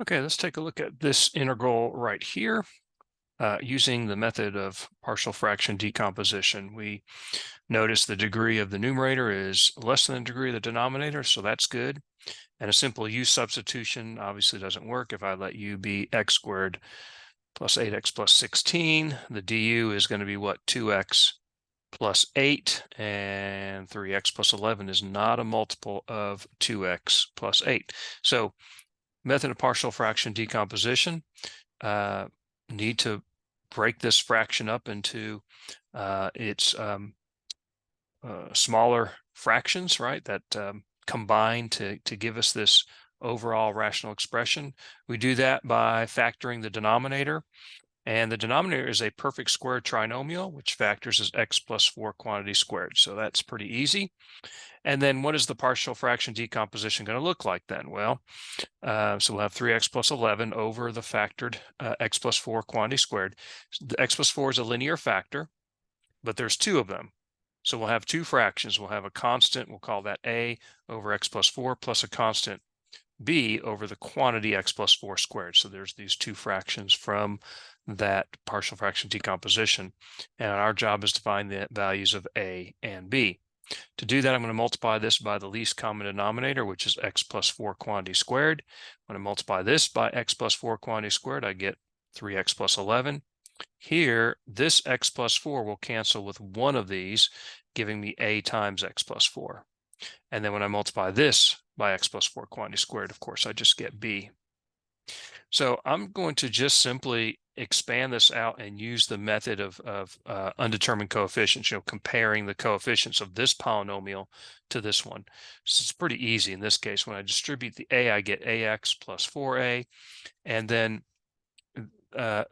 Okay, let's take a look at this integral right here. Using the method of partial fraction decomposition, we notice the degree of the numerator is less than the degree of the denominator, so that's good. And a simple u substitution obviously doesn't work. If I let u be x squared plus 8x plus 16, the du is going to be what? 2x plus 8, and 3x plus 11 is not a multiple of 2x plus 8. So method of partial fraction decomposition, uh, need to break this fraction up into its smaller fractions, right, that combine to give us this overall rational expression. We do that by factoring the denominator, and the denominator is a perfect square trinomial, which factors as x plus 4 quantity squared. So that's pretty easy. And then what is the partial fraction decomposition going to look like then? Well, so we'll have 3x plus 11 over the factored x plus 4 quantity squared. The x plus 4 is a linear factor, but there's two of them. So we'll have two fractions. We'll have a constant, we'll call that a over x plus 4, plus a constant b over the quantity x plus 4 squared. So there's these two fractions from that partial fraction decomposition. And our job is to find the values of a and b. To do that, I'm going to multiply this by the least common denominator, which is x plus 4 quantity squared. When I multiply this by x plus 4 quantity squared, I get 3x plus 11. Here, this x plus 4 will cancel with one of these, giving me a times x plus 4. And then when I multiply this by x plus 4 quantity squared, of course, I just get b. So I'm going to just simply expand this out and use the method of undetermined coefficients, comparing the coefficients of this polynomial to this one. So it's pretty easy in this case. When I distribute the a, I get ax plus 4a. And then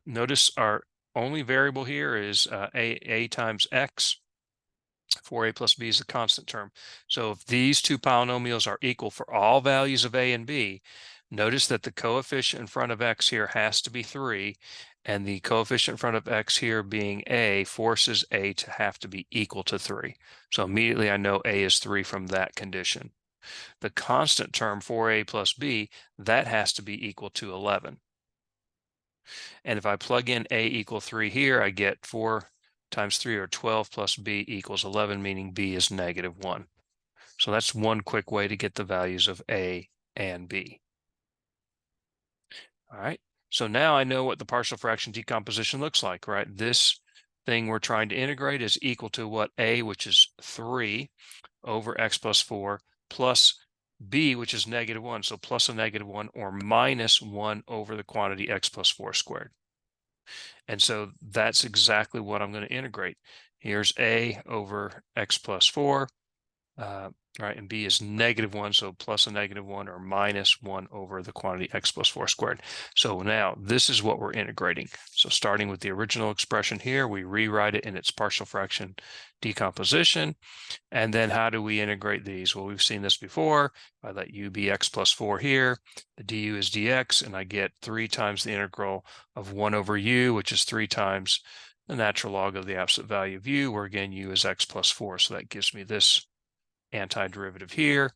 notice our only variable here is a times x. 4a plus b is a constant term. So if these two polynomials are equal for all values of a and b, notice that the coefficient in front of x here has to be 3, and the coefficient in front of x here being a forces a to have to be equal to 3. So immediately I know a is 3 from that condition. The constant term 4a plus b, that has to be equal to 11. And if I plug in a equal 3 here, I get 4 times 3 or 12 plus b equals 11, meaning b is -1. So that's one quick way to get the values of a and b. All right, so now I know what the partial fraction decomposition looks like, right? This thing we're trying to integrate is equal to what? A, which is 3 over x plus 4, plus b, which is -1, so plus a -1 or -1 over the quantity x plus 4 squared. And so that's exactly what I'm going to integrate. Here's a over x plus 4, right, and b is -1, so plus a -1 or -1 over the quantity x plus 4 squared. So now this is what we're integrating. So starting with the original expression here, we rewrite it in its partial fraction decomposition. And then how do we integrate these? Well, we've seen this before. I let u be x plus 4 here. The du is dx, and I get 3 times the integral of 1 over u, which is 3 times the natural log of the absolute value of u, where again u is x plus 4. So that gives me this antiderivative here.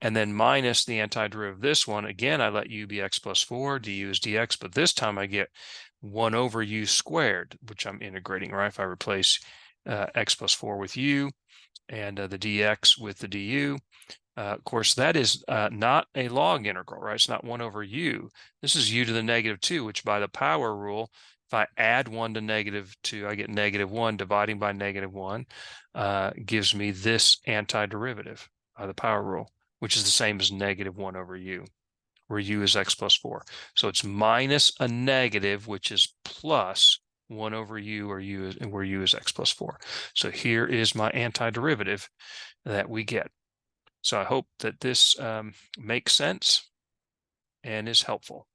And then minus the antiderivative of this one. Again, I let u be x plus 4, du is dx, but this time I get 1 over u squared, which I'm integrating, right? If I replace x plus 4 with u, and the dx with the du. Of course, that is not a log integral, right? It's not 1 over u. This is u to the -2, which by the power rule, if I add 1 to -2, I get -1. Dividing by -1 gives me this antiderivative by the power rule, which is the same as -1 over u, where u is x plus 4. So it's minus a negative, which is plus 1 over u, or where u is x plus 4. So here is my antiderivative that we get. So I hope that this makes sense and is helpful.